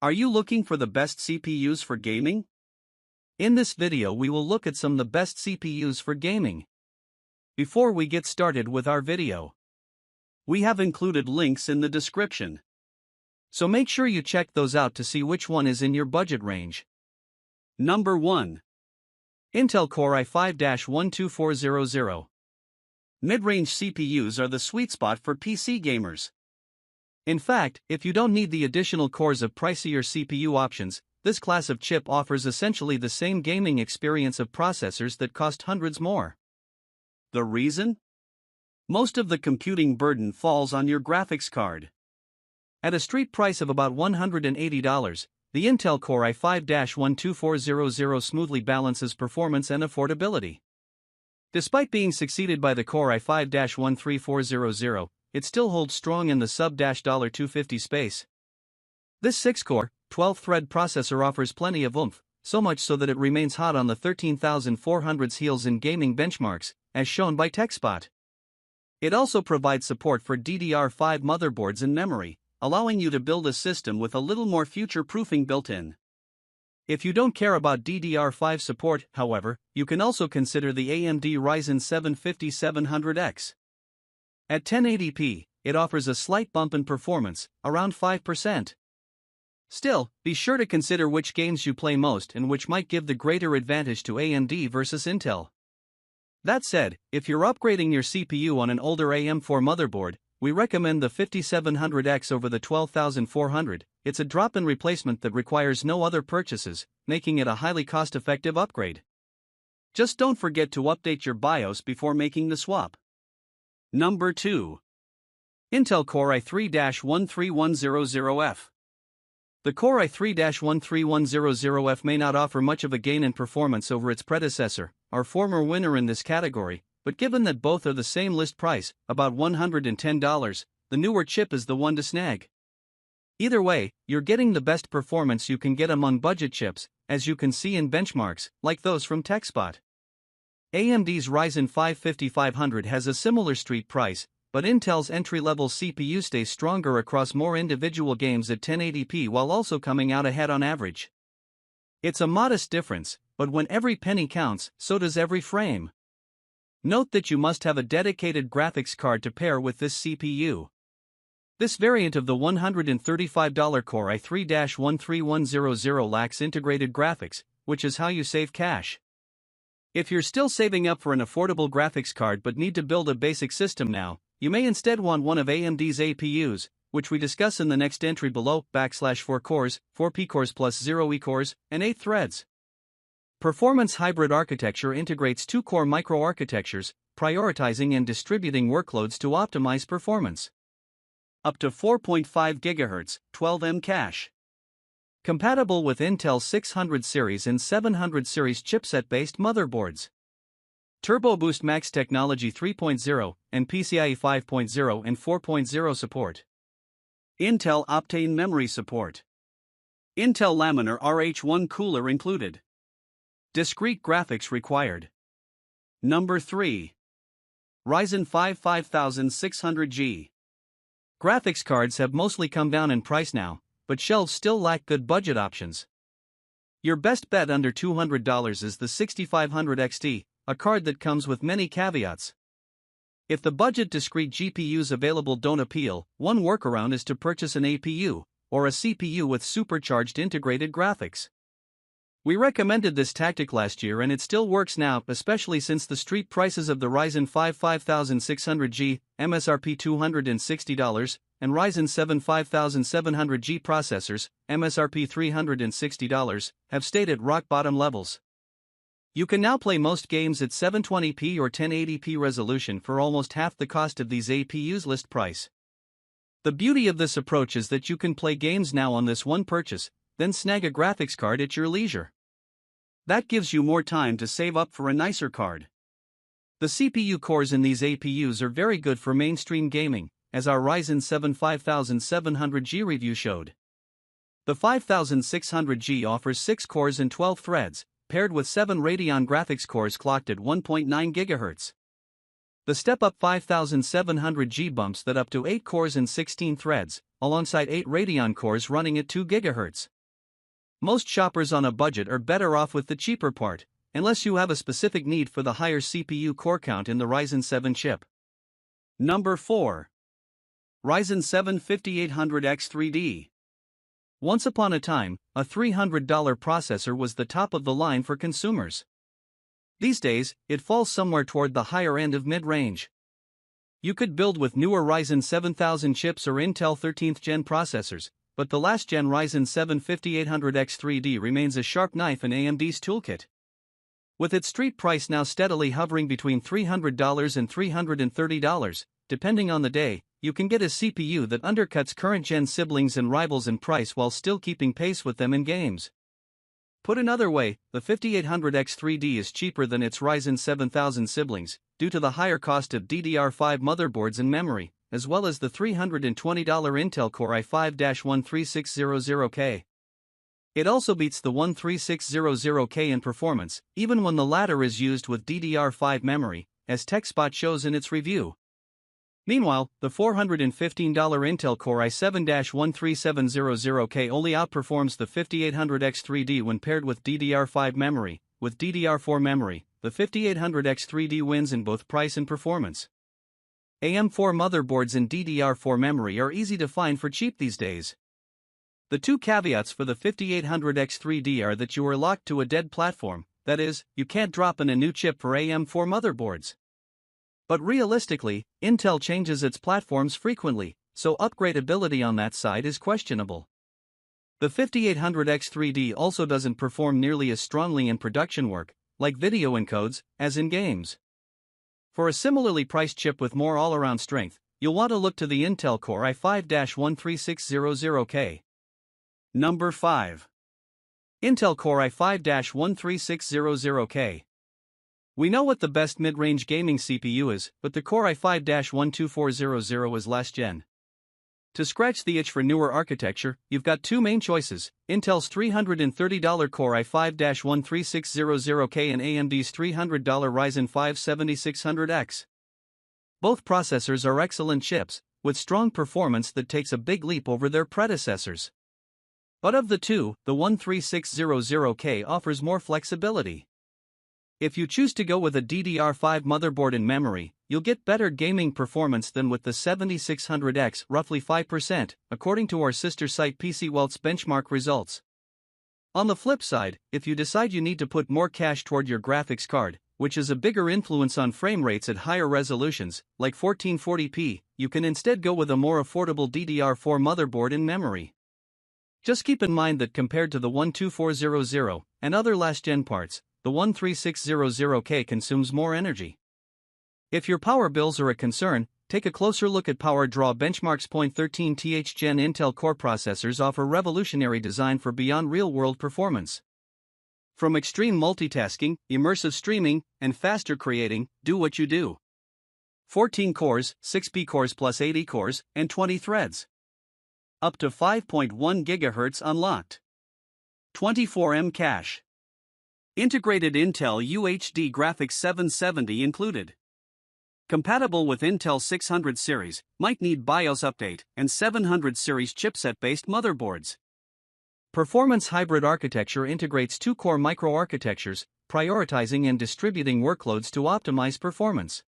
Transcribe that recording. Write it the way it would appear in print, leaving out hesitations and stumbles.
Are you looking for the best CPUs for gaming? In this video we will look at some of the best CPUs for gaming. Before we get started with our video, we have included links in the description, so make sure you check those out to see which one is in your budget range. Number 1. Intel Core i5-12400. Mid-range CPUs are the sweet spot for PC gamers. In fact, if you don't need the additional cores of pricier CPU options, this class of chip offers essentially the same gaming experience of processors that cost hundreds more. The reason? Most of the computing burden falls on your graphics card. At a street price of about $180, the Intel Core i5-12400 smoothly balances performance and affordability. Despite being succeeded by the Core i5-13400, it still holds strong in the sub-$250 space. This 6-core, 12-thread processor offers plenty of oomph, so much so that it remains hot on the 13,400's heels in gaming benchmarks, as shown by TechSpot. It also provides support for DDR5 motherboards and memory, allowing you to build a system with a little more future-proofing built in. If you don't care about DDR5 support, however, you can also consider the AMD Ryzen 7 5700X. At 1080p, it offers a slight bump in performance, around 5%. Still, be sure to consider which games you play most and which might give the greater advantage to AMD versus Intel. That said, if you're upgrading your CPU on an older AM4 motherboard, we recommend the 5700X over the 12400. It's a drop-in replacement that requires no other purchases, making it a highly cost-effective upgrade. Just don't forget to update your BIOS before making the swap. Number 2. Intel Core i3-13100F. The Core i3-13100F may not offer much of a gain in performance over its predecessor, our former winner in this category, but given that both are the same list price, about $110, the newer chip is the one to snag. Either way, you're getting the best performance you can get among budget chips, as you can see in benchmarks, like those from TechSpot. AMD's Ryzen 5 5500 has a similar street price, but Intel's entry-level CPU stays stronger across more individual games at 1080p while also coming out ahead on average. It's a modest difference, but when every penny counts, so does every frame. Note that you must have a dedicated graphics card to pair with this CPU. This variant of the $135 Core i3-13100 lacks integrated graphics, which is how you save cash. If you're still saving up for an affordable graphics card but need to build a basic system now, you may instead want one of AMD's APUs, which we discuss in the next entry below, /4 cores, 4 P-cores plus 0 E-cores, and 8 threads. Performance hybrid architecture integrates 2-core microarchitectures, prioritizing and distributing workloads to optimize performance. Up to 4.5 GHz, 12M cache. Compatible with Intel 600 series and 700 series chipset-based motherboards. Turbo Boost Max Technology 3.0 and PCIe 5.0 and 4.0 support. Intel Optane memory support. Intel Laminar RH1 cooler included. Discrete graphics required. Number 3. Ryzen 5 5600G. Graphics cards have mostly come down in price now, but shelves still lack good budget options. Your best bet under $200 is the 6500 XT, a card that comes with many caveats. If the budget discrete GPUs available don't appeal, one workaround is to purchase an APU, or a CPU with supercharged integrated graphics. We recommended this tactic last year and it still works now, especially since the street prices of the Ryzen 5 5600G, MSRP $260, and Ryzen 7 5700G processors, MSRP $360, have stayed at rock-bottom levels. You can now play most games at 720p or 1080p resolution for almost half the cost of these APUs list price. The beauty of this approach is that you can play games now on this one purchase, then snag a graphics card at your leisure. That gives you more time to save up for a nicer card. The CPU cores in these APUs are very good for mainstream gaming, as our Ryzen 7 5700G review showed. The 5600G offers 6 cores and 12 threads, paired with 7 Radeon graphics cores clocked at 1.9 GHz. The step-up 5700G bumps that up to 8 cores and 16 threads, alongside 8 Radeon cores running at 2 GHz. Most shoppers on a budget are better off with the cheaper part, unless you have a specific need for the higher CPU core count in the Ryzen 7 chip. Number 4. Ryzen 7 5800X3D. Once upon a time, a $300 processor was the top of the line for consumers. These days, it falls somewhere toward the higher end of mid-range. You could build with newer Ryzen 7000 chips or Intel 13th Gen processors, but the last-gen Ryzen 7 5800X3D remains a sharp knife in AMD's toolkit. With its street price now steadily hovering between $300 and $330, depending on the day, you can get a CPU that undercuts current-gen siblings and rivals in price while still keeping pace with them in games. Put another way, the 5800X3D is cheaper than its Ryzen 7000 siblings, due to the higher cost of DDR5 motherboards and memory, as well as the $320 Intel Core i5-13600K. It also beats the 13600K in performance, even when the latter is used with DDR5 memory, as TechSpot shows in its review. Meanwhile, the $415 Intel Core i7-13700K only outperforms the 5800X3D when paired with DDR5 memory. With DDR4 memory, the 5800X3D wins in both price and performance. AM4 motherboards in DDR4 memory are easy to find for cheap these days. The two caveats for the 5800X3D are that you are locked to a dead platform, that is, you can't drop in a new chip for AM4 motherboards. But realistically, Intel changes its platforms frequently, so upgradability on that side is questionable. The 5800X3D also doesn't perform nearly as strongly in production work, like video encodes, as in games. For a similarly priced chip with more all-around strength, you'll want to look to the Intel Core i5-13600K. Number 5. Intel Core i5-13600K. We know what the best mid-range gaming CPU is, but the Core i5-12400 is last gen. To scratch the itch for newer architecture, you've got two main choices: Intel's $330 Core i5-13600K and AMD's $300 Ryzen 5 7600X. Both processors are excellent chips, with strong performance that takes a big leap over their predecessors. But of the two, the 13600K offers more flexibility. If you choose to go with a DDR5 motherboard and memory, you'll get better gaming performance than with the 7600X, roughly 5%, according to our sister site PCWelt's benchmark results. On the flip side, if you decide you need to put more cash toward your graphics card, which has a bigger influence on frame rates at higher resolutions, like 1440p, you can instead go with a more affordable DDR4 motherboard and memory. Just keep in mind that compared to the 12400 and other last-gen parts, the 13600K consumes more energy. If your power bills are a concern, take a closer look at Power Draw Benchmark's .13th Gen Intel Core processors offer revolutionary design for beyond real-world performance. From extreme multitasking, immersive streaming, and faster creating, do what you do. 14 cores, 6 P-cores plus 8 E-cores, and 20 threads. Up to 5.1 GHz unlocked. 24M cache. Integrated Intel UHD graphics 770 included. Compatible with Intel 600 series, might need BIOS update, and 700 series chipset-based motherboards. Performance hybrid architecture integrates two core microarchitectures, prioritizing and distributing workloads to optimize performance.